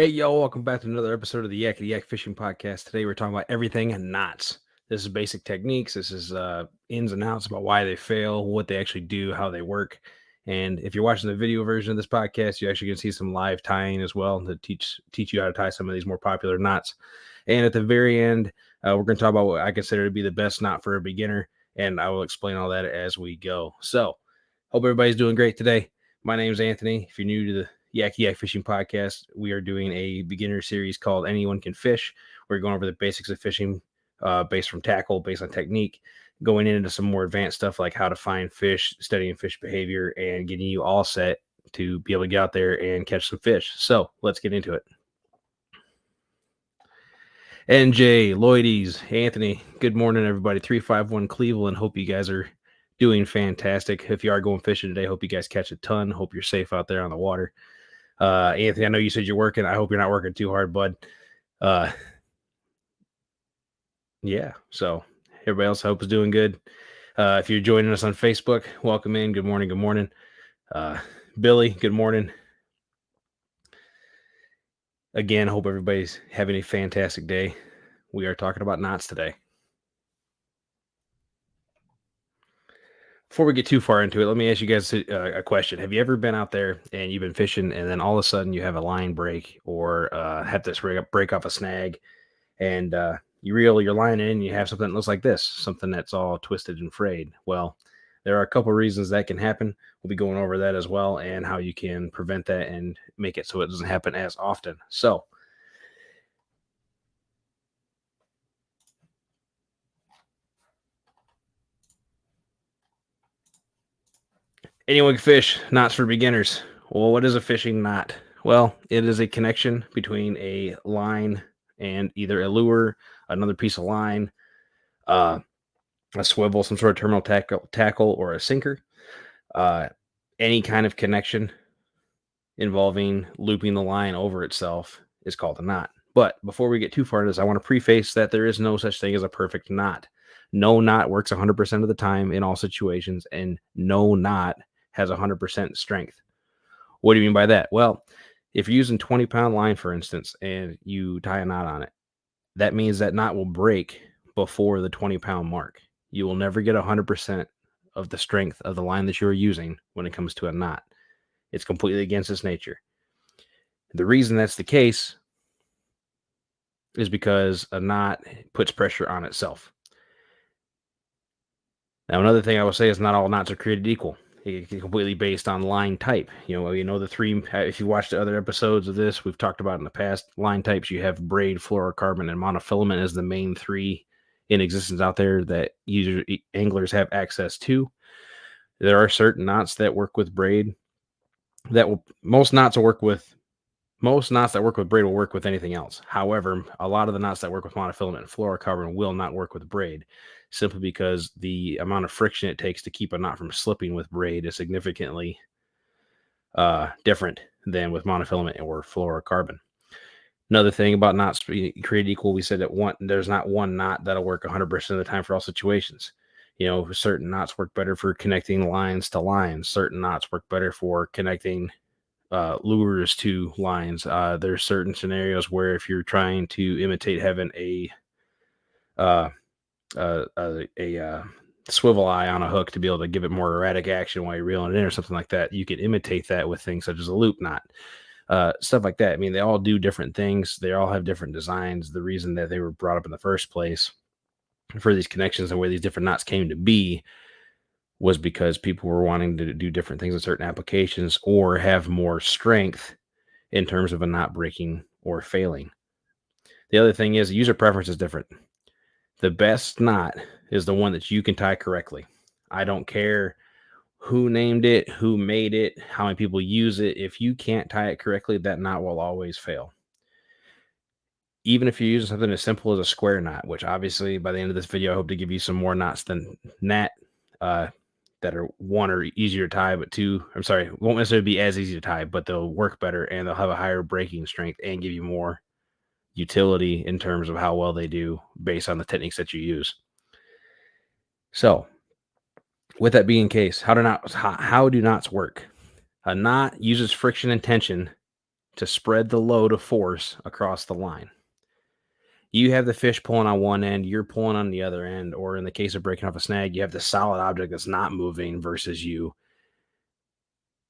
Hey, yo, welcome back to another episode of the Yakkity Yak Fishing Podcast. Today we're talking about everything and knots. This is basic techniques. This is ins and outs about why they fail, what they actually do, how they work. And if you're watching the video version of this podcast, you actually can see some live tying as well to teach you how to tie some of these more popular knots. And at the very end, we're going to talk about what I consider to be the best knot for a beginner, and I will explain all that as we go. So, hope everybody's doing great today. My name's Anthony. If you're new to the Yakkity Yak Fishing Podcast, we are doing a beginner series called Anyone Can Fish. We're going over the basics of fishing based from tackle, based on technique, going into some more advanced stuff like how to find fish, studying fish behavior, and getting you all set to be able to get out there and catch some fish. So let's get into it. NJ, Lloydies, Anthony, good morning, everybody. 351 Cleveland. Hope you guys are doing fantastic. If you are going fishing today, hope you guys catch a ton. Hope you're safe out there on the water. Anthony, I know you said you're working. I hope you're not working too hard, bud. Yeah. So everybody else, I hope is doing good. If you're joining us on Facebook, welcome in. Good morning. Good morning. Billy, good morning. Again, I hope everybody's having a fantastic day. We are talking about knots today. Before we get too far into it, let me ask you guys a question. Have you ever been out there and you've been fishing and then all of a sudden you have a line break or have to break off a snag and you reel your line in and you have something that looks like this, something that's all twisted and frayed? Well, there are a couple reasons that can happen. We'll be going over that as well and how you can prevent that and make it so it doesn't happen as often. So, anyone can fish, knots for beginners. Well, what is a fishing knot? Well, it is a connection between a line and either a lure, another piece of line, a swivel, some sort of terminal tackle, or a sinker. Any kind of connection involving looping the line over itself is called a knot. But before we get too far into this, I want to preface that there is no such thing as a perfect knot. No knot works 100% of the time in all situations, and no knot has 100% strength. What do you mean by that? Well, if you're using 20-pound line, for instance, and you tie a knot on it, that means that knot will break before the 20-pound mark. You will never get 100% of the strength of the line that you're using when it comes to a knot. It's completely against its nature. The reason that's the case is because a knot puts pressure on itself. Now, another thing I will say is not all knots are created equal. It's completely based on line type. You know the three. If you watch the other episodes of this, we've talked about in the past line types. You have braid, fluorocarbon, and monofilament as the main three in existence out there that anglers have access to. There are certain knots that work with braid. Most knots that work with braid will work with anything else. However, a lot of the knots that work with monofilament and fluorocarbon will not work with braid, simply because the amount of friction it takes to keep a knot from slipping with braid is significantly different than with monofilament or fluorocarbon. Another thing about knots being created equal, we said that there's not one knot that'll work 100% of the time for all situations. Certain knots work better for connecting lines to lines. Certain knots work better for connecting lures to lines. There's certain scenarios where if you're trying to imitate having a swivel eye on a hook to be able to give it more erratic action while you're reeling it in or something like that, you can imitate that with things such as a loop knot. Stuff like that. I mean, they all do different things. They all have different designs. The reason that they were brought up in the first place for these connections and where these different knots came to be was because people were wanting to do different things in certain applications or have more strength in terms of a knot breaking or failing. The other thing is user preference is different. The best knot is the one that you can tie correctly. I don't care who named it, who made it, how many people use it. If you can't tie it correctly, that knot will always fail. Even if you're using something as simple as a square knot, which obviously by the end of this video, I hope to give you some more knots than that that are one or easier to tie, but won't necessarily be as easy to tie, but they'll work better and they'll have a higher breaking strength and give you more utility in terms of how well they do based on the techniques that you use. So, with that being the case, how do knots work? A knot uses friction and tension to spread the load of force across the line. You have the fish pulling on one end, you're pulling on the other end, or in the case of breaking off a snag, you have the solid object that's not moving versus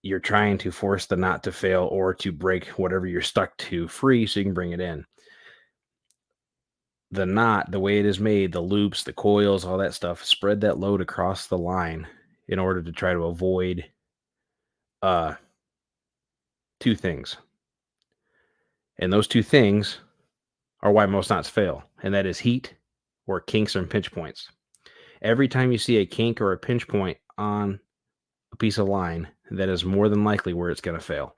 you're trying to force the knot to fail or to break whatever you're stuck to free so you can bring it in. The knot, the way it is made, the loops, the coils, all that stuff, spread that load across the line in order to try to avoid uh, two things. And those two things are why most knots fail, and that is heat or kinks or pinch points. Every time you see a kink or a pinch point on a piece of line, that is more than likely where it's going to fail.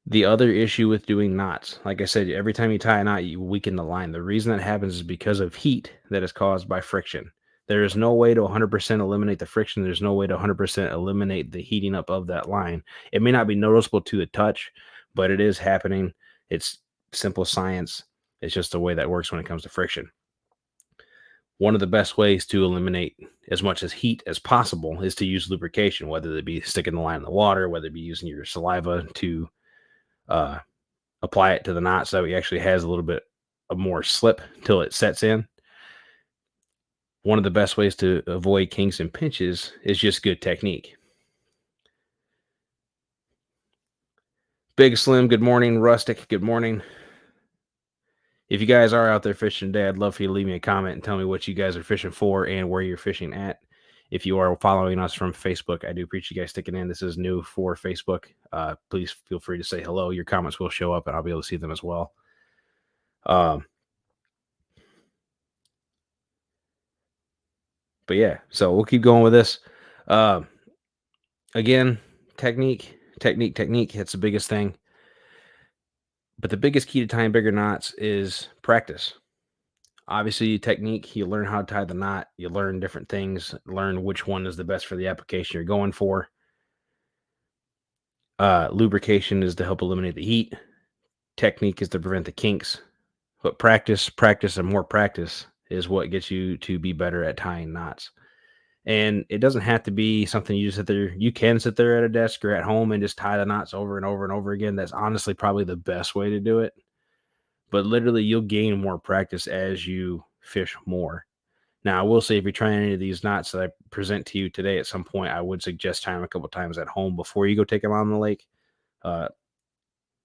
The other issue with doing knots, like I said, every time you tie a knot, you weaken the line. The reason that happens is because of heat that is caused by friction. There is no way to 100% eliminate the friction. There's no way to 100% eliminate the heating up of that line. It may not be noticeable to the touch, but it is happening. It's simple science. It's just the way that works when it comes to friction. One of the best ways to eliminate as much as heat as possible is to use lubrication, whether it be sticking the line in the water, whether it be using your saliva to apply it to the knot so it actually has a little bit of more slip till it sets in. One of the best ways to avoid kinks and pinches is just good technique. Big Slim, good morning. Rustic, good morning. If you guys are out there fishing today, I'd love for you to leave me a comment and tell me what you guys are fishing for and where you're fishing at. If you are following us from Facebook, I do appreciate you guys sticking in. This is new for Facebook. Please feel free to say hello. Your comments will show up and I'll be able to see them as well. But yeah, so we'll keep going with this. Again, technique. That's the biggest thing. But the biggest key to tying bigger knots is practice. Obviously, technique, you learn how to tie the knot, you learn different things, learn which one is the best for the application you're going for. Lubrication is to help eliminate the heat. Technique is to prevent the kinks. But practice, and more practice is what gets you to be better at tying knots. And it doesn't have to be something you just sit there. You can sit there at a desk or at home and just tie the knots over and over and over again. That's honestly probably the best way to do it. But literally, you'll gain more practice as you fish more. Now, I will say if you're trying any of these knots that I present to you today at some point, I would suggest tying them a couple times at home before you go take them out on the lake. Not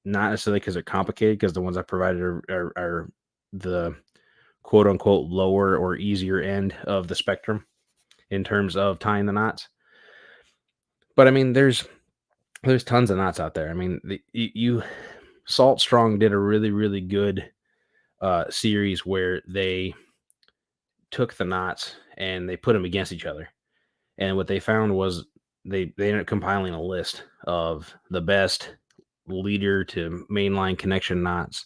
necessarily because they're complicated, because the ones I provided are the quote unquote lower or easier end of the spectrum in terms of tying the knots. But I mean, there's tons of knots out there. I mean, Salt Strong did a really, really good series where they took the knots and they put them against each other. And what they found was they ended up compiling a list of the best leader to mainline connection knots.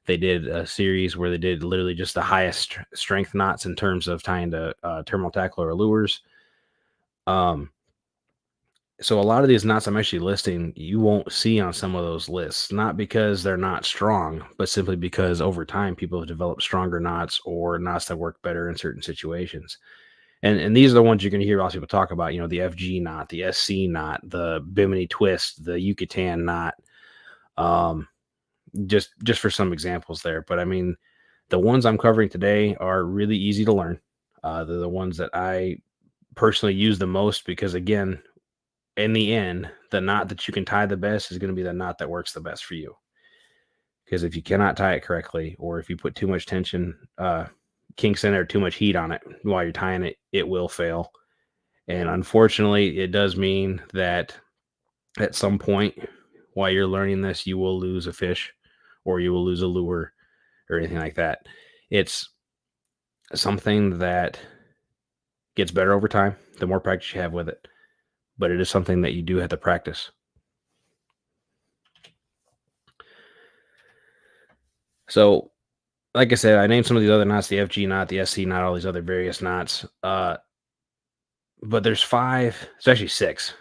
They did a series where they did literally just the highest strength knots in terms of tying to terminal tackle or lures. So a lot of these knots I'm actually listing, you won't see on some of those lists, not because they're not strong, but simply because over time people have developed stronger knots or knots that work better in certain situations. And these are the ones you're going to hear lots of people talk about, the FG knot, the SC knot, the Bimini twist, the Yucatan knot. Just for some examples there. But I mean, the ones I'm covering today are really easy to learn. They're the ones that I personally use the most because, again, in the end, the knot that you can tie the best is going to be the knot that works the best for you. Because if you cannot tie it correctly, or if you put too much tension, kinks in there, too much heat on it while you're tying it, it will fail. And unfortunately, it does mean that at some point while you're learning this, you will lose a fish or you will lose a lure or anything like that. It's something that gets better over time, the more practice you have with it. But it is something that you do have to practice. So, like I said, I named some of these other knots, the FG knot, the SC knot, all these other various knots. But there's 5, it's actually 6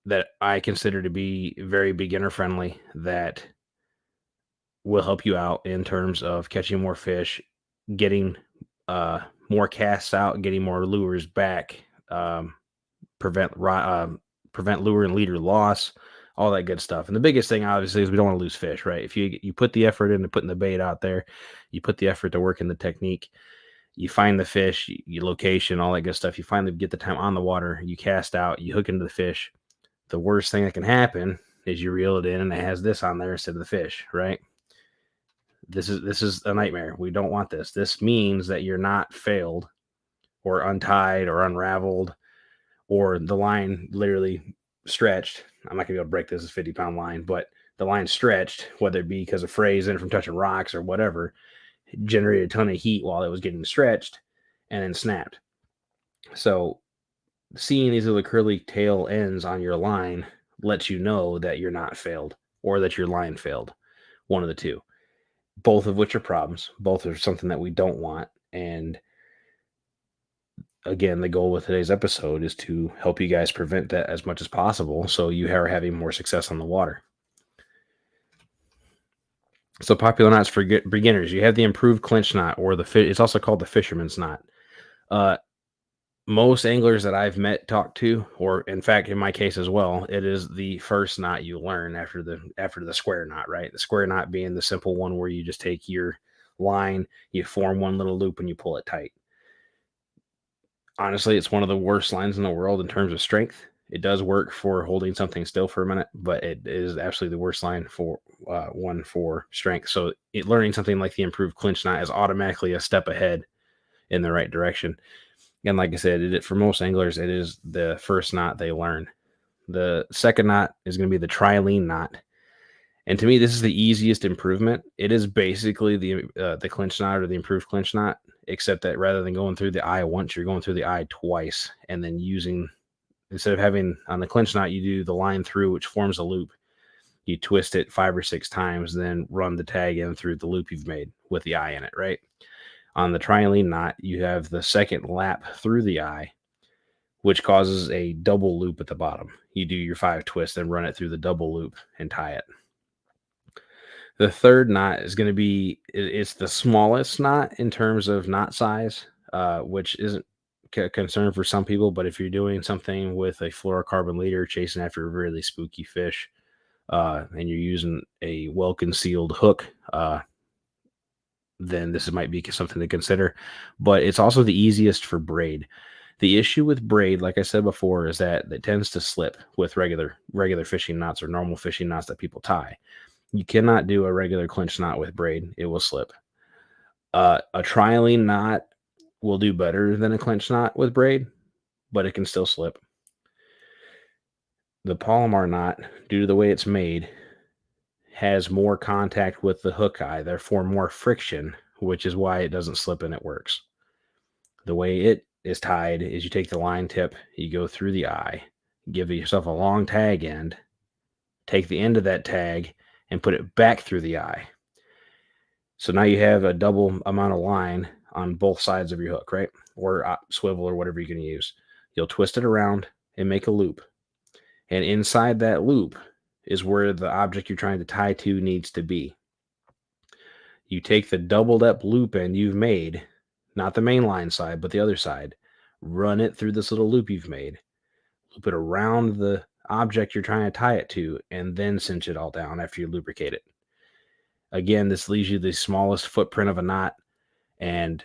that I consider to be very beginner friendly that will help you out in terms of catching more fish, getting more casts out, getting more lures back, prevent lure and leader loss, all that good stuff. And the biggest thing, obviously, is we don't want to lose fish, right? If you put the effort into putting the bait out there, you put the effort to work in the technique, you find the fish, your location, all that good stuff. You finally get the time on the water, you cast out, you hook into the fish. The worst thing that can happen is you reel it in and it has this on there instead of the fish, right? This is a nightmare. We don't want this. This means that you're not failed or untied or unraveled or the line literally stretched. I'm not gonna be able to break this as 50-pound line, but the line stretched, whether it be because of frays in from touching rocks or whatever, generated a ton of heat while it was getting stretched and then snapped. So seeing these little curly tail ends on your line lets you know that you're not failed or that your line failed. One of the two. Both of which are problems. Both are something that we don't want. And again, the goal with today's episode is to help you guys prevent that as much as possible so you are having more success on the water. So popular knots for beginners. You have the improved clinch knot, or it's also called the fisherman's knot. Most anglers that I've talked to, or in fact, in my case as well, it is the first knot you learn after the square knot, right? The square knot being the simple one where you just take your line, you form one little loop, and you pull it tight. Honestly, it's one of the worst lines in the world in terms of strength. It does work for holding something still for a minute, but it is absolutely the worst line for one for strength. So learning something like the improved clinch knot is automatically a step ahead in the right direction. And like I said, for most anglers, it is the first knot they learn. The second knot is going to be the trilene knot. And to me, this is the easiest improvement. It is basically the clinch knot or the improved clinch knot, except that rather than going through the eye once, you're going through the eye twice. And then instead of having on the clinch knot, you do the line through, which forms a loop. You twist it 5 or 6 times, then run the tag in through the loop you've made with the eye in it, right? On the trilene knot, you have the second lap through the eye, which causes a double loop at the bottom. You do your 5 twists, then run it through the double loop and tie it. The third knot is going to be, it's the smallest knot in terms of knot size, which isn't a concern for some people. But if you're doing something with a fluorocarbon leader, chasing after a really spooky fish, and you're using a well-concealed hook, then this might be something to consider. But it's also the easiest for braid. The issue with braid, like I said before, is that it tends to slip with regular fishing knots or normal fishing knots that people tie. You cannot do a regular clinch knot with braid. It will slip. A trilene knot will do better than a clinch knot with braid, but it can still slip. The Palomar knot, due to the way it's made, has more contact with the hook eye, therefore more friction, which is why it doesn't slip and it works. The way it is tied is you take the line tip, you go through the eye, give yourself a long tag end, take the end of that tag, and put it back through the eye. So now you have a double amount of line on both sides of your hook, right? Or swivel or whatever you're going to use. You'll twist it around and make a loop. And inside that loop is where the object you're trying to tie to needs to be. You take the doubled up loop end you've made, not the main line side, but the other side, run it through this little loop you've made, loop it around the object you're trying to tie it to, and then cinch it all down after you lubricate it. Again, this leaves you the smallest footprint of a knot, and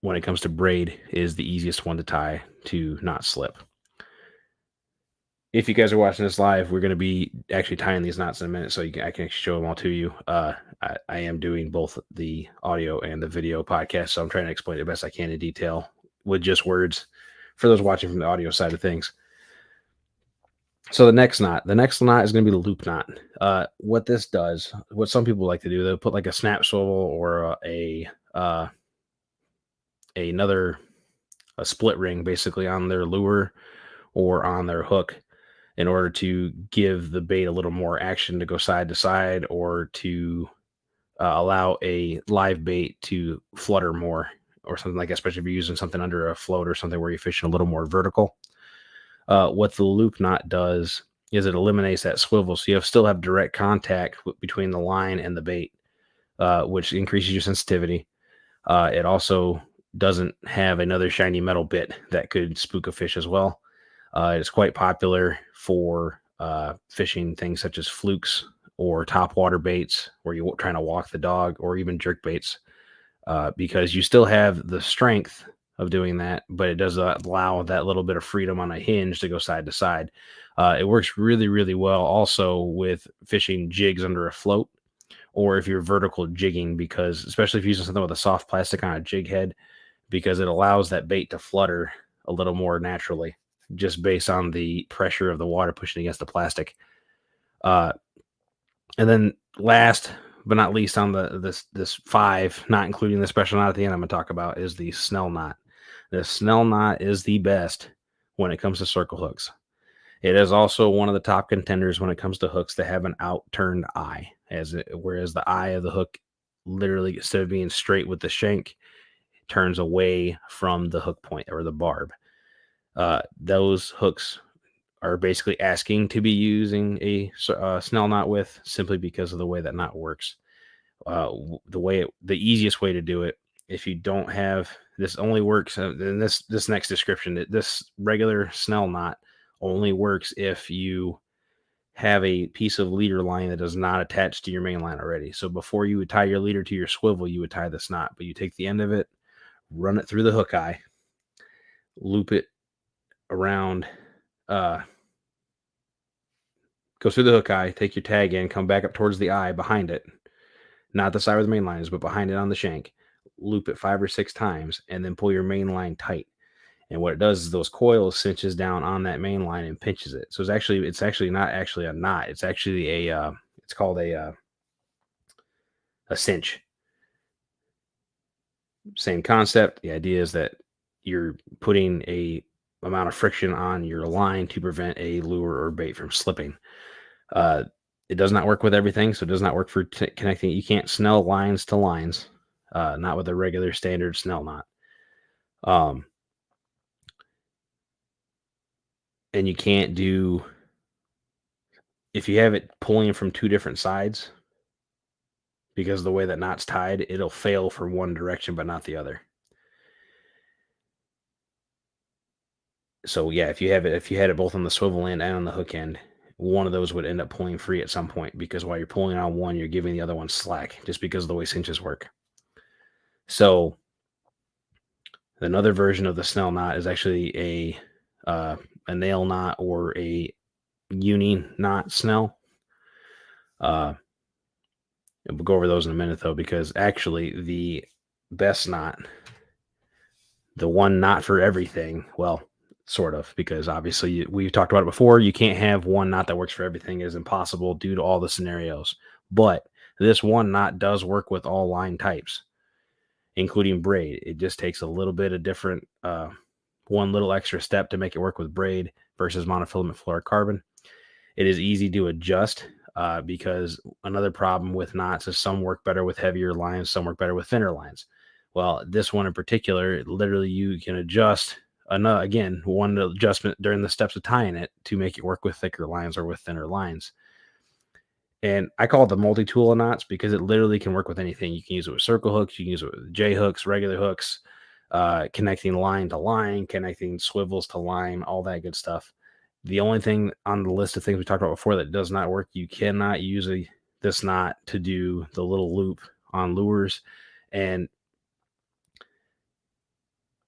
when it comes to braid, is the easiest one to tie to not slip. If you guys are watching this live, we're going to be actually tying these knots in a minute, so I can actually show them all to you. I am doing both the audio and the video podcast, so I'm trying to explain it the best I can in detail with just words for those watching from the audio side of things. So the next knot is going to be the loop knot. What this does, what some people like to do, they'll put like a snap swivel or a split ring basically on their lure or on their hook in order to give the bait a little more action to go side to side, or to allow a live bait to flutter more or something like that, especially if you're using something under a float or something where you're fishing a little more vertical. What the loop knot does is it eliminates that swivel, so you still have direct contact between the line and the bait, which increases your sensitivity. It also doesn't have another shiny metal bit that could spook a fish as well. It's quite popular for fishing things such as flukes or topwater baits, where you're trying to walk the dog, or even jerk baits, because you still have the strength of doing that, but it does allow that little bit of freedom on a hinge to go side to side. It works really, really well also with fishing jigs under a float, or if you're vertical jigging, because especially if you're using something with a soft plastic on a jig head, because it allows that bait to flutter a little more naturally, just based on the pressure of the water pushing against the plastic. Uh, and then last but not least on this five, not including the special knot at the end I'm going to talk about, is the snell knot. The snell knot is the best when it comes to circle hooks. It is also one of the top contenders when it comes to hooks that have an outturned eye, whereas the eye of the hook, literally, instead of being straight with the shank, turns away from the hook point or the barb. Those hooks are basically asking to be using a snell knot with, simply because of the way that knot works. The easiest way to do it, if you don't have this, only works in this next description. This regular snell knot only works if you have a piece of leader line that does not attach to your main line already. So before you would tie your leader to your swivel, you would tie this knot, but you take the end of it, run it through the hook eye, loop it around, go through the hook eye, take your tag in, come back up towards the eye behind it, not the side where the main line is, but behind it on the shank, loop it 5 or 6 times, and then pull your main line tight. And what it does is those coils cinches down on that main line and pinches it. So it's actually not actually a knot. It's actually it's called a cinch. Same concept. The idea is that you're putting a amount of friction on your line to prevent a lure or bait from slipping. It does not work with everything, so it does not work for connecting. You can't snell lines to lines, not with a regular standard snell knot. And you can't do, if you have it pulling from 2 different sides, because of the way that knot's tied, it'll fail for one direction but not the other. So yeah, if you had it both on the swivel end and on the hook end, one of those would end up pulling free at some point, because while you're pulling on one, you're giving the other one slack, just because of the way cinches work. So another version of the snell knot is actually a nail knot or a uni knot snell. We'll go over those in a minute, though, because actually the best knot, the one knot for everything, well, sort of, because obviously we've talked about it before. You can't have one knot that works for everything. It is impossible due to all the scenarios. But this one knot does work with all line types, including braid. It just takes a little bit of different, one little extra step to make it work with braid versus monofilament fluorocarbon. It is easy to adjust, because another problem with knots is some work better with heavier lines, some work better with thinner lines. Well, this one in particular, literally you can adjust one adjustment during the steps of tying it to make it work with thicker lines or with thinner lines. And I call it the multi-tool of knots, because it literally can work with anything. You can use it with circle hooks, you can use it with J hooks, regular hooks, connecting line to line, connecting swivels to line, all that good stuff. The only thing on the list of things we talked about before that does not work, you cannot use this knot to do the little loop on lures. And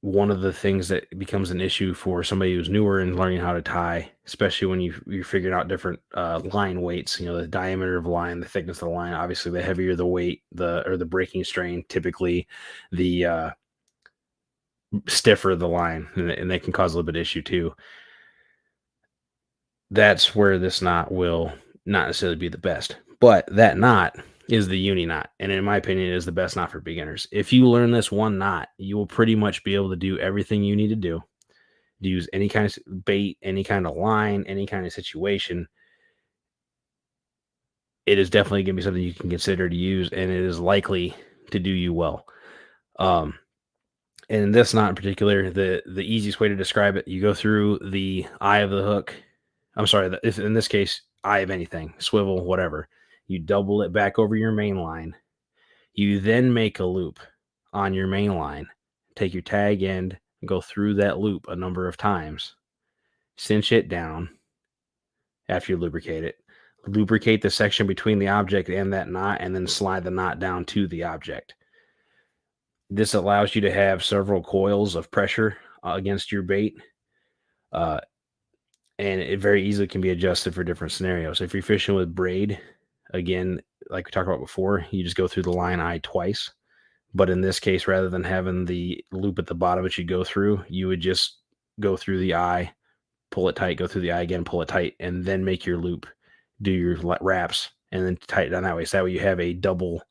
one of the things that becomes an issue for somebody who's newer in learning how to tie, especially when you're figuring out different line weights, the diameter of the line, the thickness of the line, obviously the heavier the weight, the breaking strain, typically the stiffer the line, and they can cause a little bit of issue too. That's where this knot will not necessarily be the best. But that knot is the uni knot. And in my opinion, it is the best knot for beginners. If you learn this one knot, you will pretty much be able to do everything you need to do. To use any kind of bait, any kind of line, any kind of situation. It is definitely going to be something you can consider to use, and it is likely to do you well. And in this knot in particular, the easiest way to describe it, you go through the eye of the hook. I'm sorry, in this case, eye of anything, swivel, whatever. You double it back over your main line. You then make a loop on your main line. Take your tag end, go through that loop a number of times cinch it down after you lubricate it. Lubricate the section between the object and that knot, and then slide the knot down to the object. This allows you to have several coils of pressure against your bait, and it very easily can be adjusted for different scenarios. If you're fishing with braid, again, like we talked about before, you just go through the line eye twice. But in this case, rather than having the loop at the bottom that you go through, you would just go through the eye, pull it tight, go through the eye again, pull it tight, and then make your loop, do your wraps, and then tighten down that way. So that way you have a double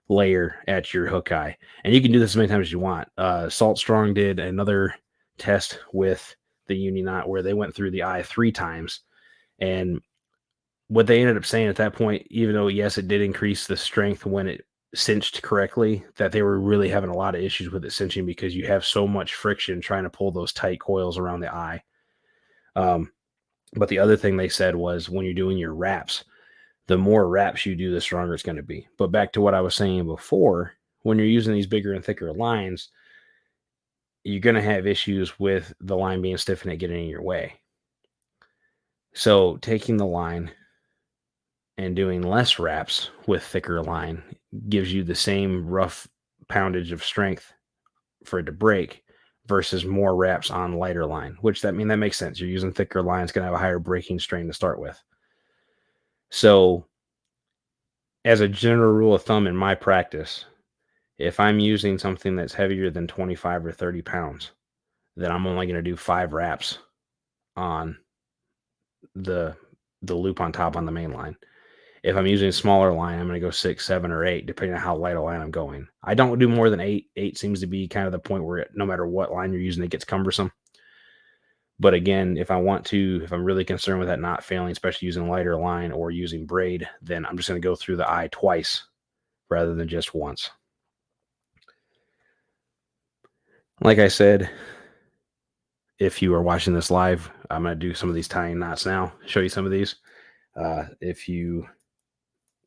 layer at your hook eye. And you can do this as many times as you want. Salt Strong did another test with the uni knot where they went through the eye 3 times. And what they ended up saying at that point, even though, yes, it did increase the strength when it cinched correctly, that they were really having a lot of issues with it cinching because you have so much friction trying to pull those tight coils around the eye. But the other thing they said was when you're doing your wraps, the more wraps you do, the stronger it's going to be. But back to what I was saying before, when you're using these bigger and thicker lines, you're going to have issues with the line being stiff and it getting in your way. So taking the line and doing less wraps with thicker line gives you the same rough poundage of strength for it to break versus more wraps on lighter line, which that makes sense. You're using thicker line, it's going to have a higher breaking strain to start with. So as a general rule of thumb in my practice, if I'm using something that's heavier than 25 or 30 pounds, then I'm only going to do 5 wraps on the loop on top on the main line. If I'm using a smaller line, I'm going to go 6, 7, or 8, depending on how light a line I'm going. I don't do more than 8. 8 seems to be kind of the point where no matter what line you're using, it gets cumbersome. But again, if I'm really concerned with that knot failing, especially using lighter line or using braid, then I'm just going to go through the eye twice rather than just once. Like I said, if you are watching this live, I'm going to do some of these tying knots now, show you some of these. If you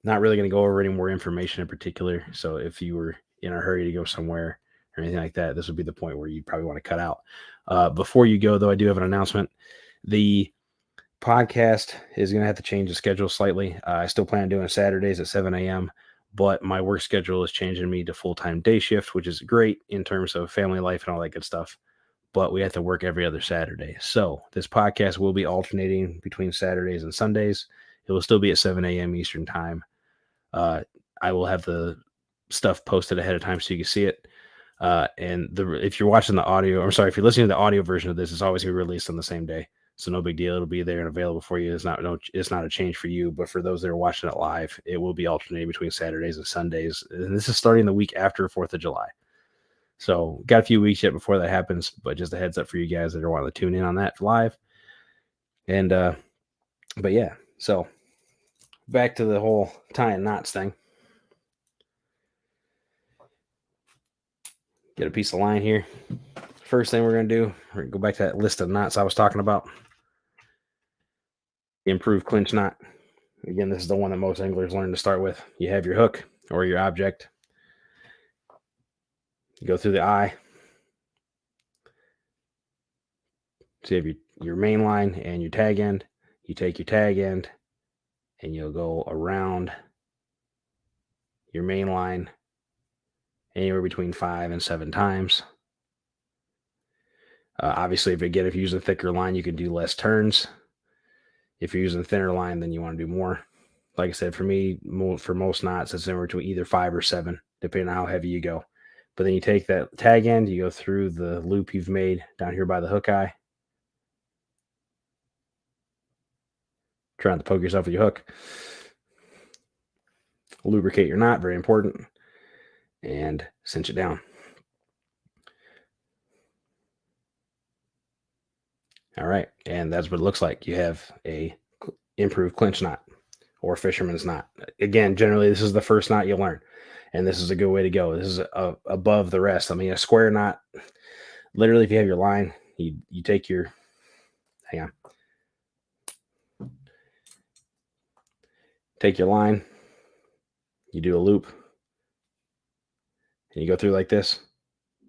not really going to go over any more information in particular. So if you were in a hurry to go somewhere or anything like that, this would be the point where you probably want to cut out. Before you go, though, I do have an announcement. The podcast is going to have to change the schedule slightly. I still plan on doing Saturdays at 7 a.m., but my work schedule is changing me to full-time day shift, which is great in terms of family life and all that good stuff. But we have to work every other Saturday. So this podcast will be alternating between Saturdays and Sundays. It will still be at 7 a.m. Eastern time. I will have the stuff posted ahead of time so you can see it. If you're watching the audio, if you're listening to the audio version of this, it's always going to be released on the same day. So no big deal. It'll be there and available for you. It's not a change for you, but for those that are watching it live, it will be alternating between Saturdays and Sundays. And this is starting the week after 4th of July. So got a few weeks yet before that happens, but just a heads up for you guys that are wanting to tune in on that live. And, but yeah, so back to the whole tying knots thing. Get a piece of line here. First thing we're going to do, we're going to go back to that list of knots I was talking about. Improved clinch knot. Again, this is the one that most anglers learn to start with. You have your hook or your object. You go through the eye. So you have your main line and your tag end. You take your tag end and you'll go around your main line anywhere between 5 and 7 times. Obviously, if you're using a thicker line, you can do less turns. If you're using a thinner line, then you want to do more. Like I said, for me, for most knots, it's anywhere between either 5 or 7, depending on how heavy you go. But then you take that tag end, you go through the loop you've made down here by the hook eye. Trying to poke yourself with your hook. Lubricate your knot, very important. And cinch it down. All right, and that's what it looks like. You have a improved clinch knot or fisherman's knot. Again, generally, this is the first knot you learn, and this is a good way to go. This is above the rest. I mean, a square knot, literally, if you have your line, you take your, hang on, take your line, you do a loop, and you go through like this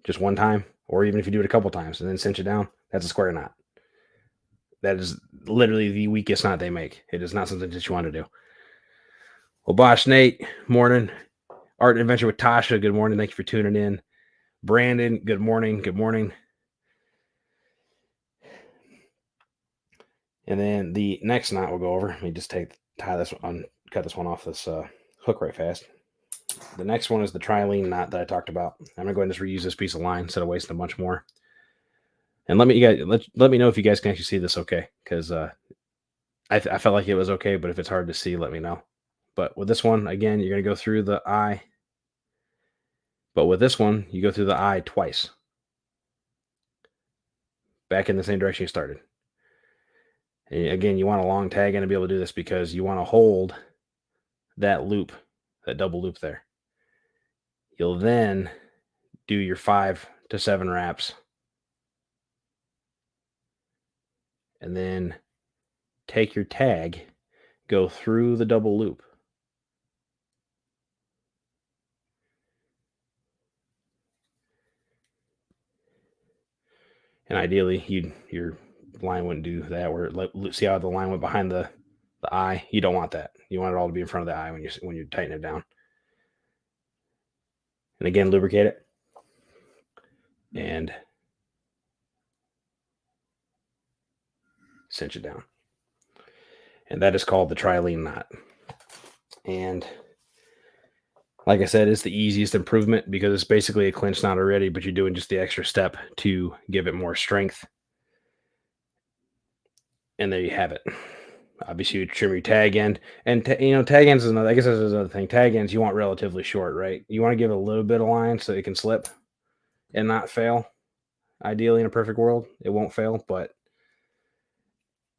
just one time, or even if you do it a couple times and then cinch it down, that's a square knot. That is literally the weakest knot they make. It is not something that you want to do. Well, Bosh Nate, morning. Art and Adventure with Tasha, good morning. Thank you for tuning in. Brandon, good morning. Good morning. And then the next knot we'll go over. Let me just cut this one off this hook right fast. The next one is the trilene knot that I talked about. I'm gonna go ahead and just reuse this piece of line instead of wasting a bunch more. And let me know if you guys can actually see this okay, because I felt like it was okay, but if it's hard to see, let me know. But with this one, again, you're gonna go through the eye. But with this one, you go through the eye twice. Back in the same direction you started. And again, you want a long tag end to be able to do this because you want to hold that loop, that double loop there. You'll then do your 5 to 7 wraps. And then take your tag, go through the double loop. And ideally, your line wouldn't do that. Where see how the line went behind the eye? You don't want that. You want it all to be in front of the eye when you tighten it down. And again, lubricate it. And cinch it down. And that is called the trilene knot. And like I said, it's the easiest improvement because it's basically a clinch knot already, but you're doing just the extra step to give it more strength. And there you have it. Obviously, you trim your tag end, and tag ends is another. I guess that's another thing. Tag ends you want relatively short, right? You want to give it a little bit of line so it can slip and not fail. Ideally, in a perfect world, it won't fail, but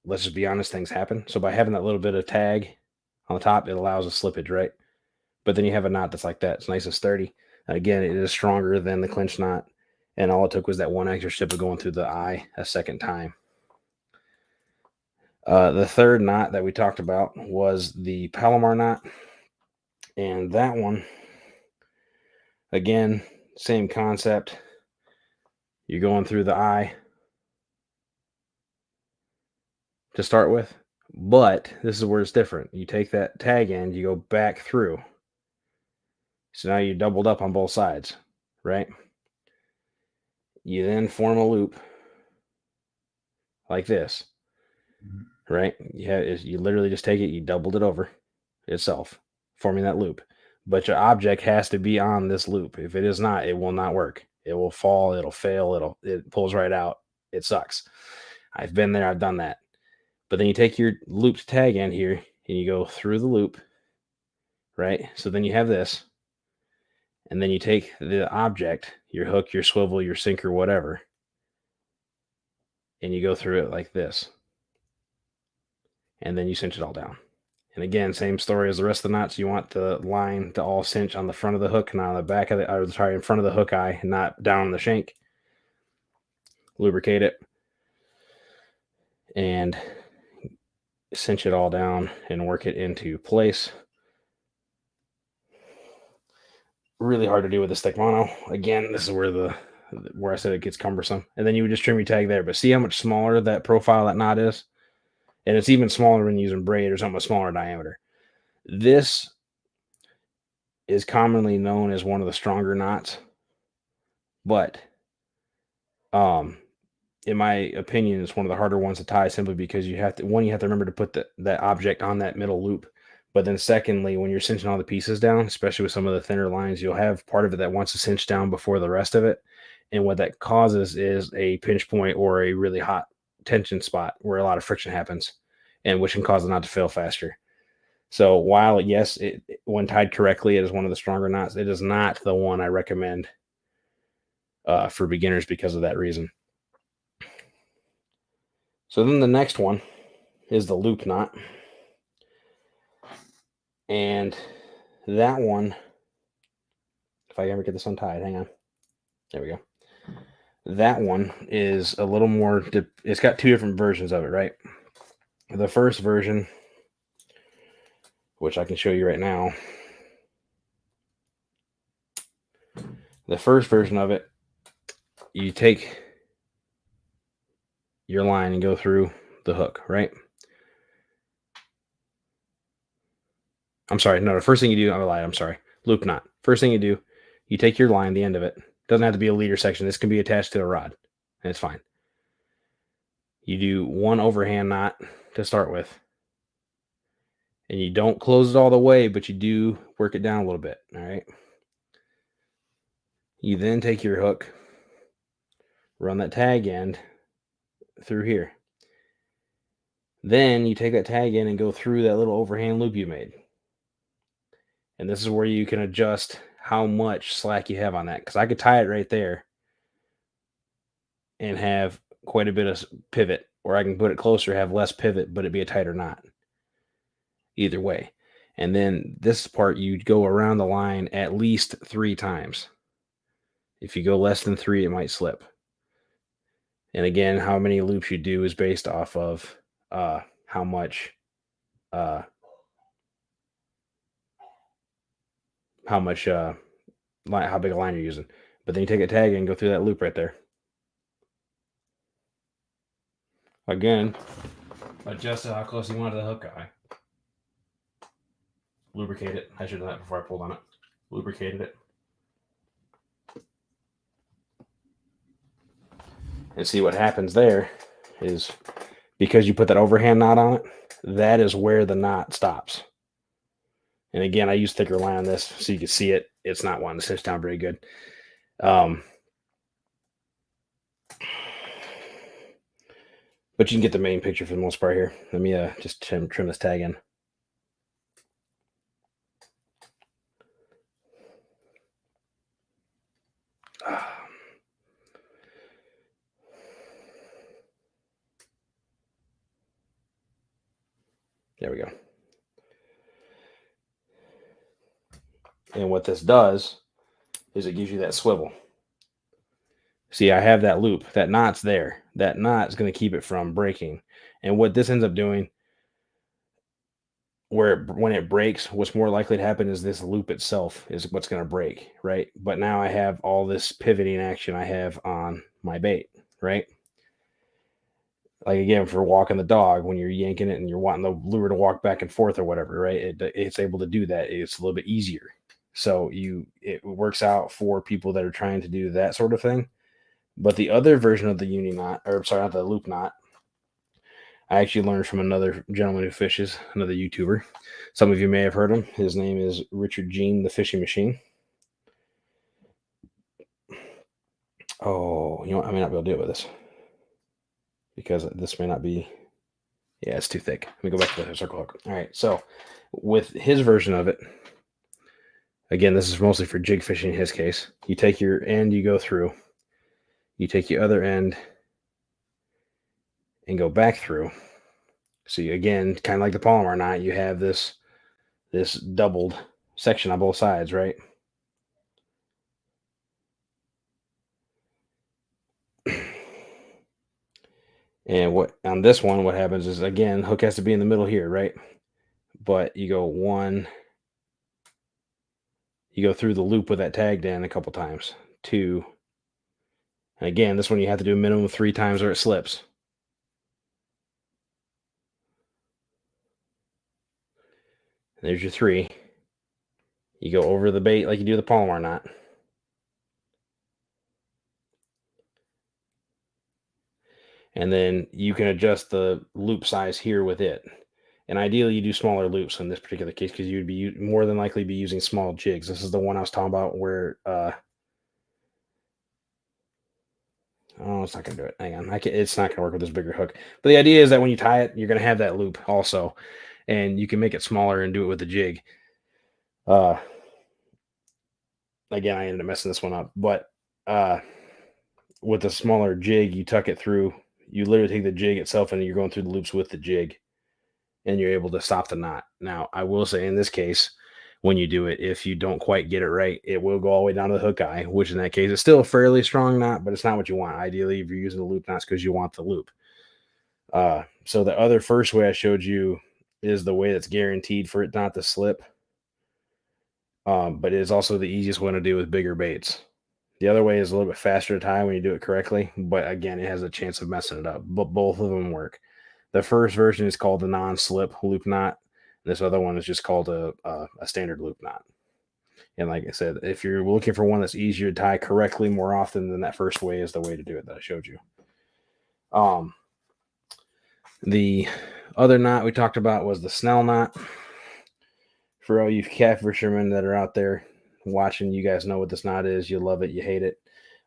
let's just be honest, things happen. So by having that little bit of tag on the top, it allows a slippage, right? But then you have a knot that's like that. It's nice and sturdy. Again, it is stronger than the clinch knot, and all it took was that one extra step of going through the eye a second time. The third knot that we talked about was the Palomar knot. And that one, again, same concept. You're going through the eye to start with, but this is where it's different. You take that tag end, you go back through. So now you doubled up on both sides, right? You then form a loop like this, right? You literally just take it, you doubled it over itself, forming that loop. But your object has to be on this loop. If it is not, it will not work. It will fall, it'll fail, it pulls right out. It sucks. I've been there, I've done that. But then you take your looped tag end here and you go through the loop, right? So then you have this. And then you take the object, your hook, your swivel, your sinker, whatever, and you go through it like this. And then you cinch it all down. And again, same story as the rest of the knots. You want the line to all cinch on the front of the hook, not on the back of in front of the hook eye, not down on the shank. Lubricate it and cinch it all down and work it into place. Really hard to do with the stick mono. Again, this is where I said it gets cumbersome. And then you would just trim your tag there. But see how much smaller that profile that knot is? And it's even smaller when using braid or something with smaller diameter. This is commonly known as one of the stronger knots. But in my opinion, it's one of the harder ones to tie simply because you have to remember to put that object on that middle loop. But then secondly, when you're cinching all the pieces down, especially with some of the thinner lines, you'll have part of it that wants to cinch down before the rest of it. And what that causes is a pinch point or a really hot tension spot where a lot of friction happens, and which can cause the knot to fail faster. So while, yes, when tied correctly, it is one of the stronger knots, it is not the one I recommend for beginners because of that reason. So then the next one is the loop knot. And that one, if I ever get this untied, hang on. There we go. That one is a little more, it's got two different versions of it, right? The first version, which I can show you right now. The first version of it, you take your line and go through the hook, right? I'm sorry. No, the first thing you do, I lied. I'm sorry. Loop knot. First thing you do, you take your line, the end of it. Doesn't have to be a leader section. This can be attached to a rod, and it's fine. You do one overhand knot to start with, and you don't close it all the way, but you do work it down a little bit. All right. You then take your hook, run that tag end through here. Then you take that tag in and go through that little overhand loop you made. And this is where you can adjust how much slack you have on that. Because I could tie it right there and have quite a bit of pivot, or I can put it closer, have less pivot, but it'd be a tighter knot. Either way. And then this part, you go around the line at least 3 times. If you go less than 3, it might slip. And again, how many loops you do is based off of how much how big a line you're using. But then you take a tag and go through that loop right there. Again, adjust how close you want to the hook eye. Lubricate it. I should have done that before I pulled on it. Lubricated it. And see what happens there is, because you put that overhand knot on it, that is where the knot stops. And again, I use thicker line on this so you can see it. It's not wanting to cinch down very good. But you can get the main picture for the most part here. Let me just trim this tag in. There we go. And what this does is it gives you that swivel. See, I have that loop. That knot's there. That knot is going to keep it from breaking. And what this ends up doing, when it breaks, what's more likely to happen is this loop itself is what's going to break, right? But now I have all this pivoting action I have on my bait, right? Like, again, for walking the dog, when you're yanking it and you're wanting the lure to walk back and forth or whatever, right? It's able to do that. It's a little bit easier. So it works out for people that are trying to do that sort of thing. But the other version of the uni knot, or sorry, not the loop knot, I actually learned from another gentleman who fishes, another YouTuber. Some of you may have heard him. His name is Richard Jean, the Fishing Machine. Oh, you know what? I may not be able to do it with this, because this may not be, yeah, it's too thick. Let me go back to the circle hook. All right, so with his version of it, again, this is mostly for jig fishing in his case. You take your end, you go through. You take your other end and go back through. So again, kind of like the Palomar knot, you have this doubled section on both sides, right? And what on this one, what happens is, again, hook has to be in the middle here, right? But you go through the loop with that tagged in a couple times. 2. And again, this one you have to do a minimum of 3 times or it slips. And there's your 3. You go over the bait like you do the Palomar knot. And then you can adjust the loop size here with it. And ideally, you do smaller loops in this particular case, because you'd be more than likely be using small jigs. This is the one I was talking about where, oh, it's not going to do it. Hang on. It's not going to work with this bigger hook. But the idea is that when you tie it, you're going to have that loop also. And you can make it smaller and do it with the jig. Again, I ended up messing this one up. But with a smaller jig, you tuck it through. You literally take the jig itself and you're going through the loops with the jig. And you're able to stop the knot. Now, I will say in this case, when you do it, if you don't quite get it right, it will go all the way down to the hook eye, which in that case is still a fairly strong knot, but it's not what you want. Ideally, if you're using the loop knots, because you want the loop. So the other first way I showed you is the way that's guaranteed for it not to slip. But it is also the easiest one to do with bigger baits. The other way is a little bit faster to tie when you do it correctly, but again, it has a chance of messing it up. But both of them work. The first version is called the non-slip loop knot. This other one is just called a standard loop knot. And like I said, if you're looking for one that's easier to tie correctly more often, then that first way is the way to do it that I showed you. The other knot we talked about was the snell knot. For all you cat fishermen that are out there watching, you guys know what this knot is. You love it, you hate it.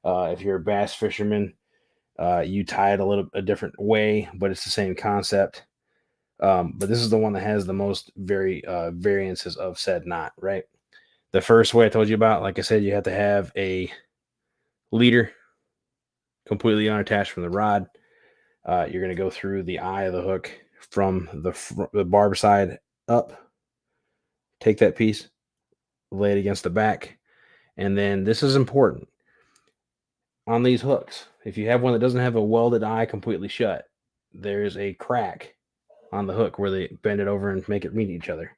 If you're a bass fisherman, you tie it a different way, but it's the same concept. But this is the one that has the most variances of said knot, right? The first way I told you about, like I said, you have to have a leader completely unattached from the rod. You're going to go through the eye of the hook from the barb side up. Take that piece, lay it against the back, and then this is important. On these hooks, if you have one that doesn't have a welded eye completely shut, there's a crack on the hook where they bend it over and make it meet each other.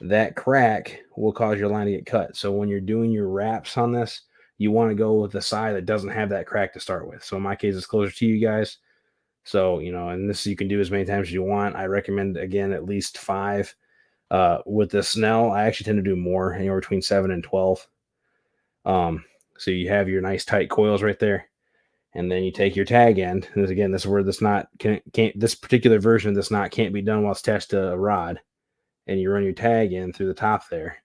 That crack will cause your line to get cut. So when you're doing your wraps on this, you want to go with the side that doesn't have that crack to start with. So in my case, it's closer to you guys. So, and this you can do as many times as you want. I recommend, again, at least 5. With the snell, I actually tend to do more, anywhere between 7 and 12. So you have your nice tight coils right there. And then you take your tag end. And again, this is where this knot can't this particular version of this knot can't be done while it's attached to a rod. And you run your tag in through the top there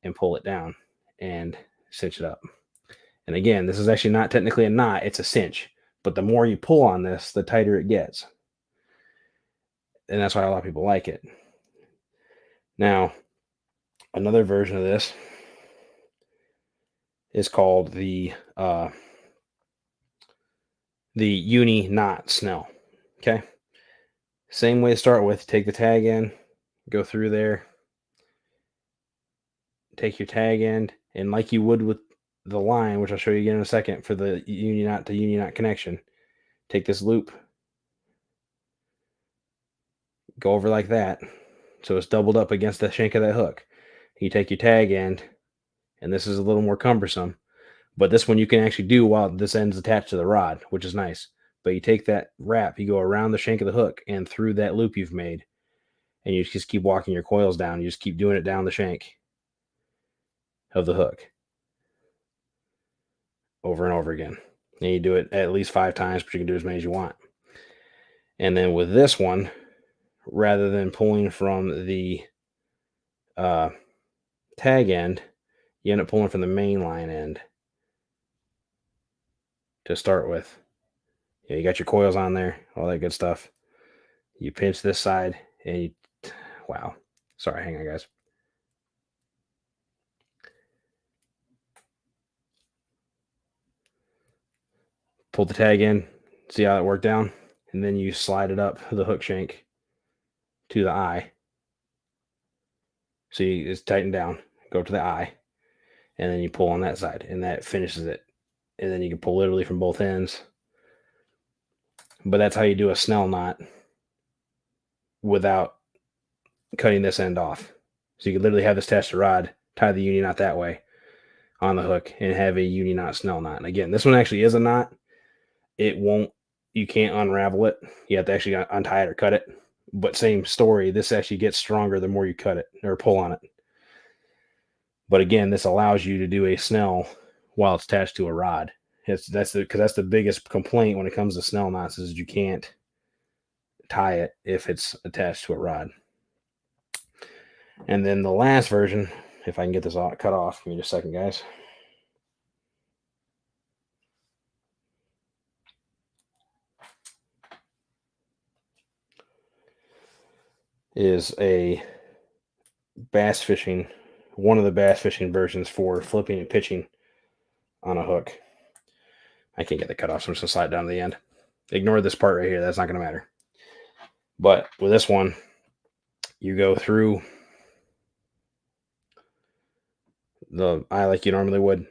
and pull it down and cinch it up. And again, this is actually not technically a knot, it's a cinch. But the more you pull on this, the tighter it gets. And that's why a lot of people like it. Now, another version of this is called the uni knot snell. Okay. Same way to start with. Take the tag end, go through there, take your tag end, and like you would with the line, which I'll show you again in a second for the uni knot to uni knot connection, take this loop, go over like that, so it's doubled up against the shank of that hook. You take your tag end, and this is a little more cumbersome, but this one you can actually do while this end's attached to the rod, which is nice. But you take that wrap, you go around the shank of the hook and through that loop you've made, and you just keep walking your coils down. You just keep doing it down the shank of the hook over and over again. And you do it at least 5 times, but you can do as many as you want. And then with this one, rather than pulling from the tag end, you end up pulling from the main line end to start with. You got your coils on there, all that good stuff. You pinch this side, and wow. Sorry, hang on, guys. Pull the tag in, see how it worked down, and then you slide it up the hook shank to the eye. So it's tightened down, go to the eye, and then you pull on that side, and that finishes it. And then you can pull literally from both ends. But that's how you do a snell knot without cutting this end off. So you can literally have this attached to rod, tie the uni knot that way on the hook, and have a uni knot snell knot. And again, this one actually is a knot. You can't unravel it. You have to actually untie it or cut it. But same story, this actually gets stronger the more you cut it or pull on it. But again, this allows you to do a snell while it's attached to a rod. Because that's the biggest complaint when it comes to snell knots is you can't tie it if it's attached to a rod. And then the last version, if I can get this cut off, give me just a second, guys. Is a bass fishing, one of the bass fishing versions for flipping and pitching on a hook. I can't get the cut off, so I'm just going to slide down to the end. Ignore this part right here. That's not going to matter. But with this one, you go through the eye like you normally would.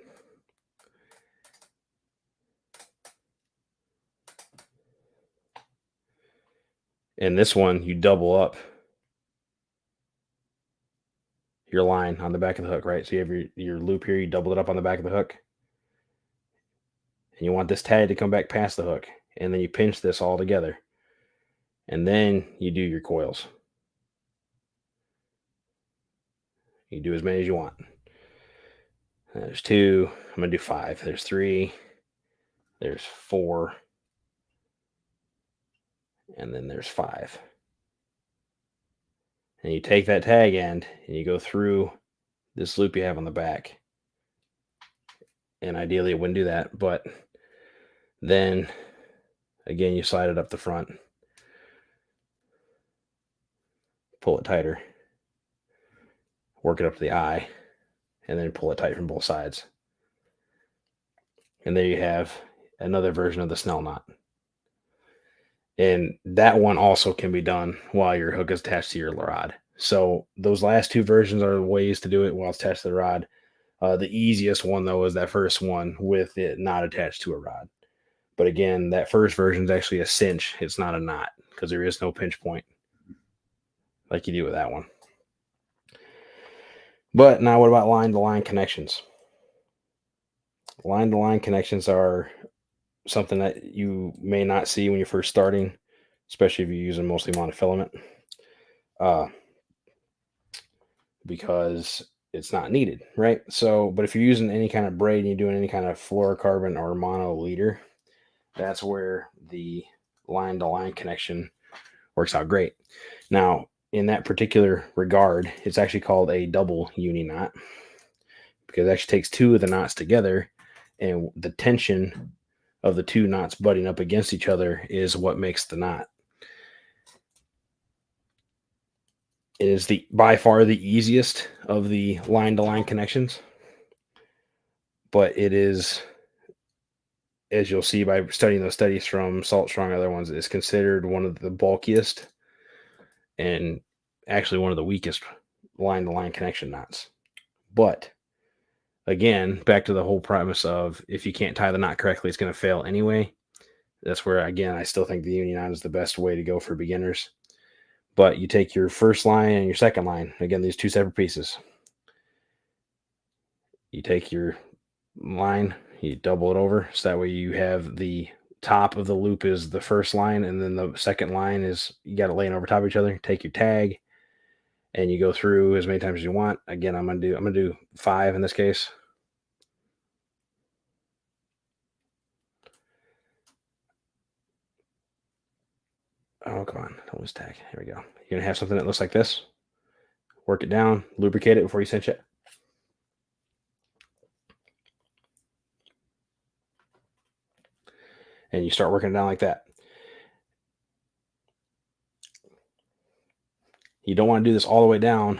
And this one, you double up your line on the back of the hook, right? So you have your loop here, you double it up on the back of the hook. And you want this tag to come back past the hook. And then you pinch this all together. And then you do your coils. You do as many as you want. There's 2. I'm going to do 5. There's 3. There's 4. And then there's 5. And you take that tag end and you go through this loop you have on the back. And ideally it wouldn't do that, but then again you slide it up the front, pull it tighter, work it up to the eye, and then pull it tight from both sides. And there you have another version of the Snell knot. And that one also can be done while your hook is attached to your rod. So those last 2 versions are ways to do it while it's attached to the rod. The easiest one, though, is that first one with it not attached to a rod. But again, that first version is actually a cinch. It's not a knot because there is no pinch point like you do with that one. But now what about line-to-line connections? Line-to-line connections are something that you may not see when you're first starting, especially if you're using mostly monofilament, because it's not needed, right? So, but if you're using any kind of braid and you're doing any kind of fluorocarbon or mono leader, that's where the line-to-line connection works out great. Now, in that particular regard, it's actually called a double uni knot because it actually takes 2 of the knots together, and the tension of the 2 knots butting up against each other is what makes the knot. It is by far the easiest of the line-to-line connections, but it is, as you'll see by studying those studies from Salt Strong and other ones, is considered one of the bulkiest and actually one of the weakest line-to-line connection knots. But again, back to the whole premise of if you can't tie the knot correctly, it's going to fail anyway. That's where, again, I still think the uni knot is the best way to go for beginners. But you take your first line and your second line. Again, these 2 separate pieces. You take your line, you double it over, so that way you have the top of the loop is the first line, and then the second line is you got it laying over top of each other. Take your tag, and you go through as many times as you want. Again, I'm gonna do 5 in this case. Oh, come on, don't lose tag. Here we go. You're gonna have something that looks like this. Work it down, lubricate it before you cinch it. And you start working it down like that. You don't want to do this all the way down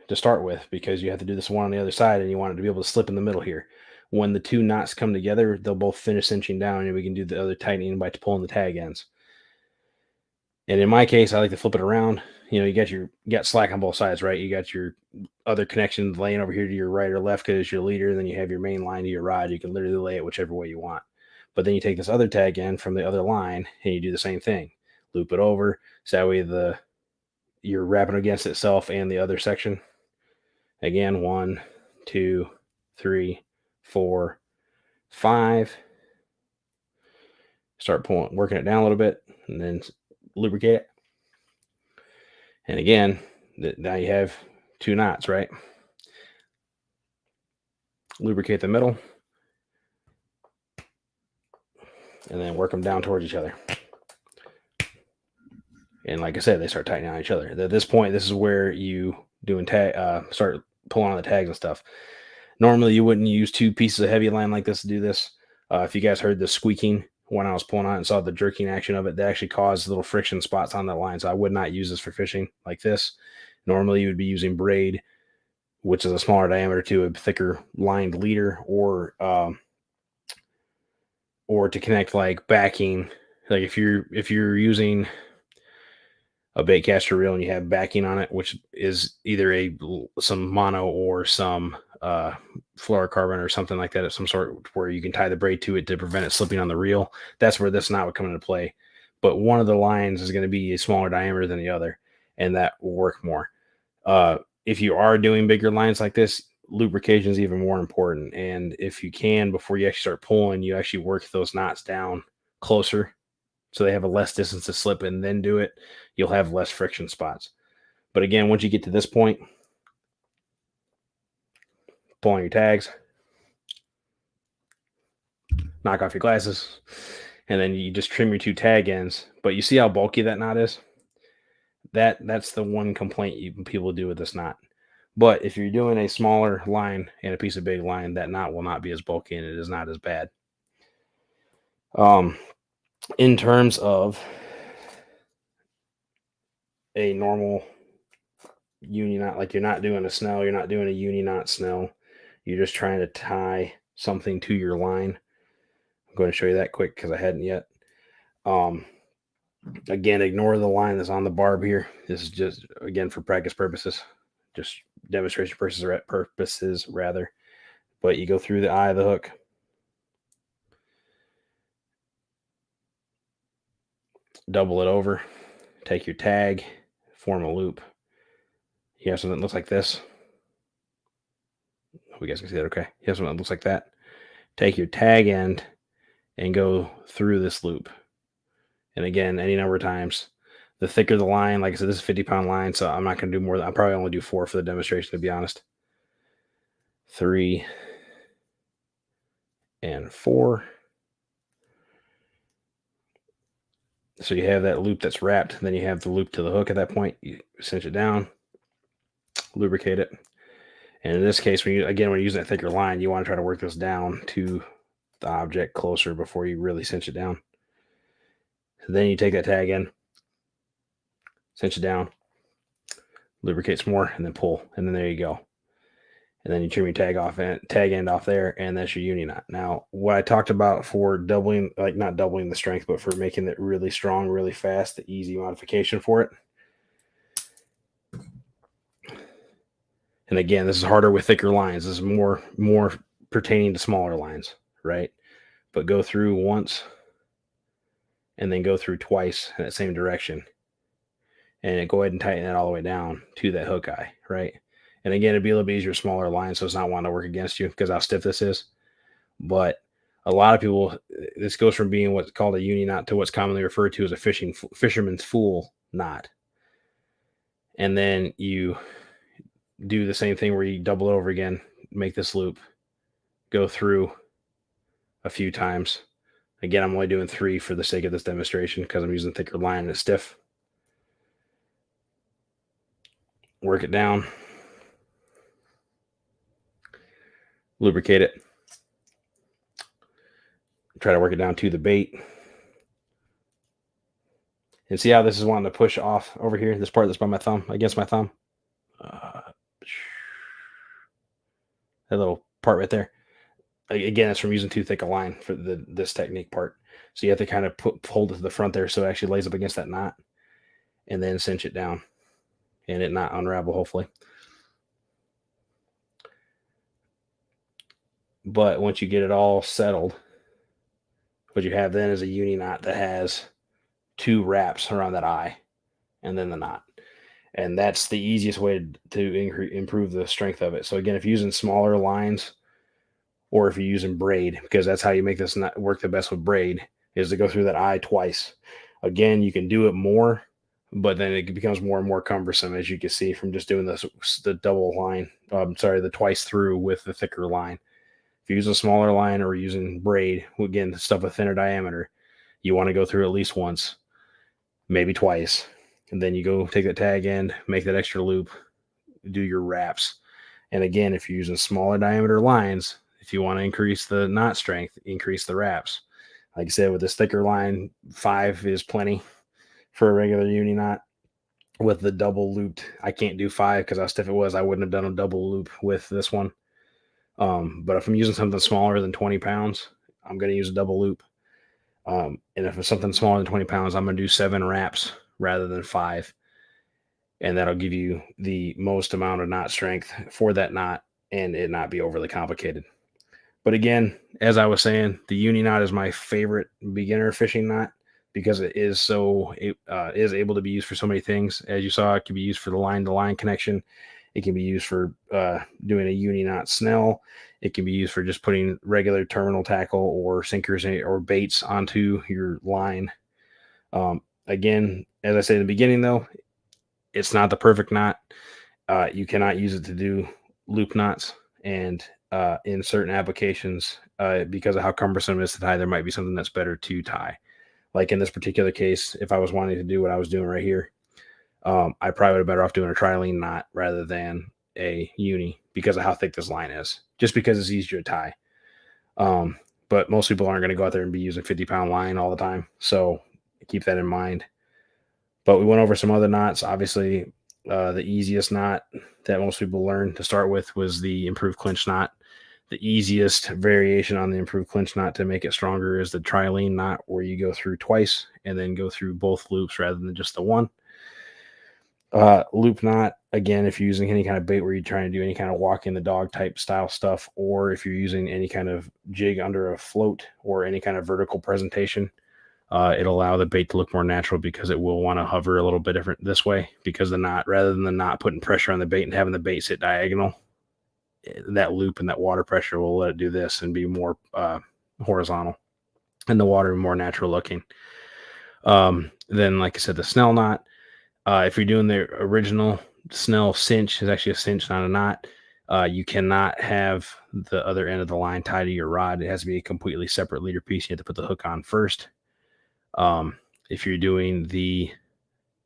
to start with because you have to do this one on the other side and you want it to be able to slip in the middle here. When the 2 knots come together, they'll both finish cinching down and we can do the other tightening by pulling the tag ends. And in my case, I like to flip it around. You got slack on both sides, right? You got your other connection laying over here to your right or left because it's your leader, and then you have your main line to your rod. You can literally lay it whichever way you want. But then you take this other tag end from the other line and you do the same thing. Loop it over, so that way you're wrapping against itself and the other section. Again, 1, 2, 3, 4, 5. Start working it down a little bit, and then lubricate it. And again, now you have 2 knots, right? Lubricate the middle, and then work them down towards each other. And like I said, they start tightening on each other. At this point, this is where you start pulling on the tags and stuff. Normally, you wouldn't use 2 pieces of heavy line like this to do this. If you guys heard the squeaking when I was pulling on it and saw the jerking action of it, that actually caused little friction spots on that line. So I would not use this for fishing like this. Normally, you would be using braid, which is a smaller diameter to a thicker lined leader, or to connect like backing. Like if you're using a bait caster reel and you have backing on it, which is either some mono or some fluorocarbon or something like that of some sort, where you can tie the braid to it to prevent it slipping on the reel. That's where this knot would come into play. But one of the lines is going to be a smaller diameter than the other, and that will work more. If you are doing bigger lines like this, lubrication is even more important. And if you can, before you actually start pulling, you actually work those knots down closer so they have a less distance to slip and then do it. You'll have less friction spots. But again, once you get to this point, pull on your tags, knock off your glasses, and then you just trim your 2 tag ends. But you see how bulky that knot is? That's the one complaint people do with this knot. But if you're doing a smaller line and a piece of big line, that knot will not be as bulky and it is not as bad. In terms of a normal uni knot, like you're not doing a snell, you're not doing a uni knot snell, you're just trying to tie something to your line. I'm going to show you that quick because I hadn't yet. Again, ignore the line that's on the barb here. This is just, again, for practice purposes, just demonstration purposes rather. But you go through the eye of the hook, double it over, take your tag, form a loop. You have something that looks like this. Hope you guys can see that okay. You have something that looks like that. Take your tag end and go through this loop. And again, any number of times. The thicker the line, like I said, this is 50-pound line, so I'm not going to do more. I'll probably only do 4 for the demonstration, to be honest. 3 and 4. So you have that loop that's wrapped. Then you have the loop to the hook at that point. You cinch it down, lubricate it. And in this case, when you're using that thicker line, you want to try to work this down to the object closer before you really cinch it down. So then you take that tag in, cinch it down, lubricate some more, and then pull. And then there you go. And then you trim your tag end off there, and that's your uni knot. Now, what I talked about for doubling, like not doubling the strength, but for making it really strong, really fast, the easy modification for it. And again, this is harder with thicker lines. This is more pertaining to smaller lines, right? But go through once and then go through twice in that same direction. And go ahead and tighten that all the way down to that hook eye, right? And again, it'd be a little bit easier, smaller line, so it's not wanting to work against you because how stiff this is. But a lot of people, this goes from being what's called a uni knot to what's commonly referred to as a fisherman's fool knot. And then you do the same thing where you double it over again, make this loop, go through a few times. Again, I'm only doing 3 for the sake of this demonstration because I'm using thicker line and it's stiff. Work it down. Lubricate it. Try to work it down to the bait. And see how this is wanting to push off over here? This part that's by my thumb, against my thumb. That little part right there. Again, it's from using too thick a line for this technique part. So you have to kind of hold it to the front there so it actually lays up against that knot. And then cinch it down. And it not unravel, hopefully. But once you get it all settled, what you have then is a uni knot that has 2 wraps around that eye and then the knot. And that's the easiest way to improve the strength of it. So again, if you're using smaller lines or if you're using braid, because that's how you make this knot work the best with braid, is to go through that eye twice. Again, you can do it more, but then it becomes more and more cumbersome, as you can see from just doing the double line. The twice through with the thicker line. If you're using a smaller line or using braid, again, stuff with thinner diameter, you want to go through at least once, maybe twice. And then you go take that tag end, make that extra loop, do your wraps. And again, if you're using smaller diameter lines, if you want to increase the knot strength, increase the wraps. Like I said, with this thicker line, 5 is plenty for a regular uni knot. With the double looped, I can't do 5 because how stiff it was. I wouldn't have done a double loop with this one. But if I'm using something smaller than 20 pounds, I'm going to use a double loop. And if it's something smaller than 20 pounds, I'm going to do 7 wraps rather than 5. And that'll give you the most amount of knot strength for that knot and it not be overly complicated. But again, as I was saying, the uni knot is my favorite beginner fishing knot because it is is able to be used for so many things. As you saw, it can be used for the line-to-line connection. It can be used for doing a uni knot snell. It can be used for just putting regular terminal tackle or sinkers or baits onto your line. Again, as I said in the beginning, though, it's not the perfect knot. You cannot use it to do loop knots, and in certain applications, because of how cumbersome it is to tie, there might be something that's better to tie. Like in this particular case, if I was wanting to do what I was doing right here, I probably would have better off doing a trilene knot rather than a uni because of how thick this line is. Just because it's easier to tie. Um, but most people aren't going to go out there and be using 50-pound line all the time, so keep that in mind. But we went over some other knots. Obviously, the easiest knot that most people learn to start with was the improved clinch knot. The easiest variation on the improved clinch knot to make it stronger is the trilene knot, where you go through twice and then go through both loops rather than just the one. Loop knot, again, if you're using any kind of bait where you're trying to do any kind of walk in the dog type style stuff, or if you're using any kind of jig under a float or any kind of vertical presentation, it'll allow the bait to look more natural because it will want to hover a little bit different this way, because the knot, rather than the knot putting pressure on the bait and having the bait sit diagonal, that loop and that water pressure will let it do this and be more horizontal, and the water more natural looking. Then, like I said, the snell knot. If you're doing the original snell cinch, is actually a cinch, not a knot. You cannot have the other end of the line tied to your rod. It has to be a completely separate leader piece. You have to put the hook on first. If you're doing the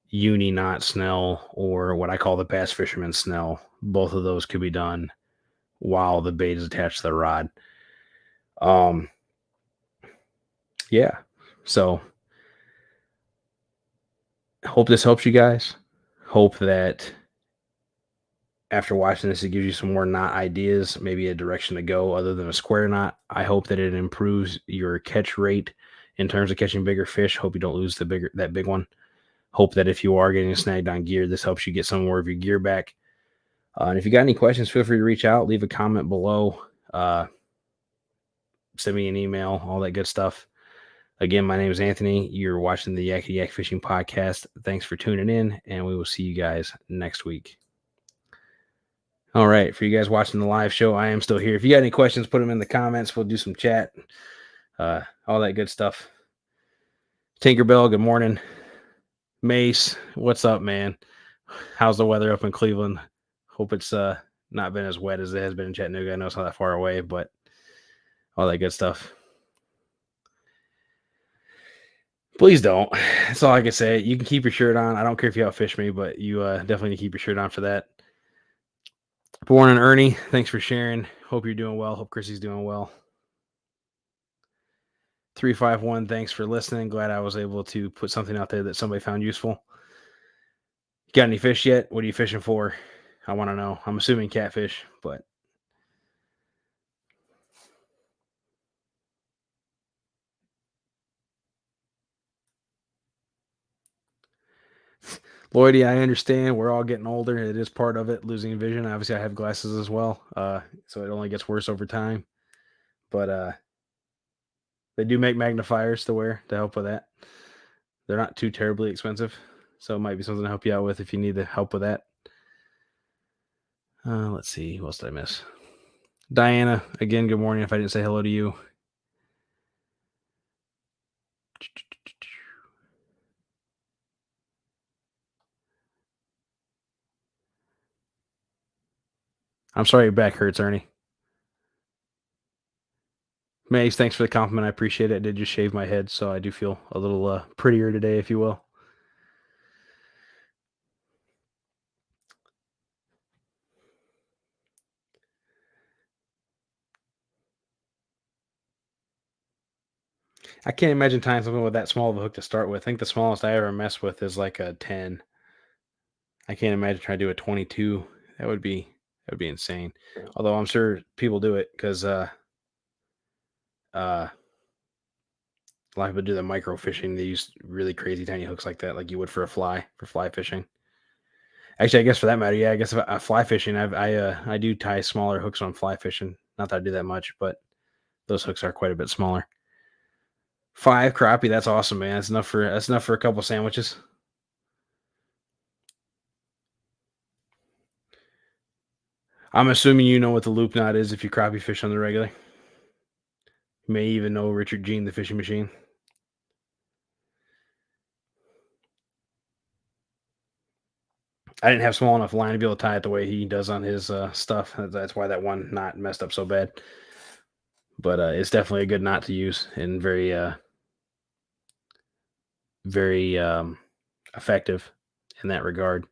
uni knot snell, or what I call the bass fisherman snell, both of those could be done while the bait is attached to the rod. Yeah. So hope this helps you guys. Hope that after watching this, it gives you some more knot ideas, maybe a direction to go other than a square knot. I hope that it improves your catch rate in terms of catching bigger fish. Hope you don't lose that big one. Hope that if you are getting snagged on gear, this helps you get some more of your gear back. And if you got any questions, feel free to reach out, leave a comment below, send me an email, all that good stuff. Again, my name is Anthony. You're watching the Yakkity Yak Fishing Podcast. Thanks for tuning in, and we will see you guys next week. All right, for you guys watching the live show, I am still here. If you got any questions, put them in the comments. We'll do some chat, all that good stuff. Tinkerbell, good morning. Mace, what's up, man? How's the weather up in Cleveland? Hope it's not been as wet as it has been in Chattanooga. I know it's not that far away, but all that good stuff. Please don't. That's all I can say. You can keep your shirt on. I don't care if you outfish me, but you definitely need to keep your shirt on for that. Born and Ernie, thanks for sharing. Hope you're doing well. Hope Chrissy's doing well. 351, thanks for listening. Glad I was able to put something out there that somebody found useful. Got any fish yet? What are you fishing for? I want to know. I'm assuming catfish, but Lloydie, I understand. We're all getting older. It is part of it, losing vision. Obviously, I have glasses as well, so it only gets worse over time. But they do make magnifiers to wear to help with that. They're not too terribly expensive, so it might be something to help you out with if you need the help with that. Let's see. Who else did I miss? Diana, again, good morning. If I didn't say hello to you. I'm sorry your back hurts, Ernie. Mace, thanks for the compliment. I appreciate it. I did just shave my head, so I do feel a little prettier today, if you will. I can't imagine tying something with that small of a hook to start with. I think the smallest I ever messed with is like a 10. I can't imagine trying to do a 22. That would be insane. Although I'm sure people do it because a lot of people do the micro fishing. They use really crazy tiny hooks like that, like you would for fly fishing. Actually, I guess for that matter, yeah. I guess if fly fishing, I do tie smaller hooks on fly fishing. Not that I do that much, but those hooks are quite a bit smaller. 5 crappie, that's awesome, man. That's enough for a couple sandwiches. I'm assuming you know what the loop knot is if you crappie fish on the regular. You may even know Richard Jean, the fishing machine. I didn't have small enough line to be able to tie it the way he does on his stuff. That's why that one knot messed up so bad. But it's definitely a good knot to use and very effective in that regard.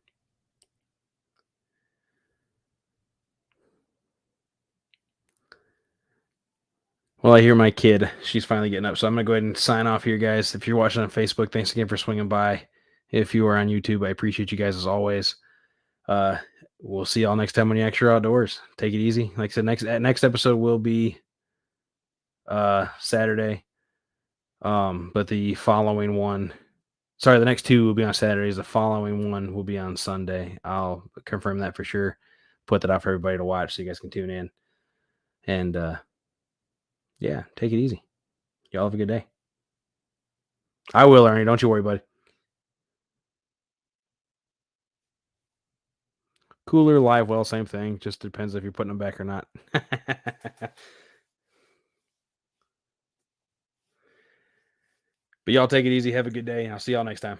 Well, I hear my kid. She's finally getting up. So I'm going to go ahead and sign off here, guys. If you're watching on Facebook, thanks again for swinging by. If you are on YouTube, I appreciate you guys as always. Uh, we'll see y'all next time on the Extra Outdoors. Take it easy. Like I said, next episode will be Saturday. But the following one, sorry, the next two will be on Saturdays. The following one will be on Sunday. I'll confirm that for sure. Put that out for everybody to watch so you guys can tune in. And yeah, take it easy. Y'all have a good day. I will, Ernie. Don't you worry, buddy. Cooler, live well, same thing. Just depends if you're putting them back or not. But y'all take it easy. Have a good day. I'll see y'all next time.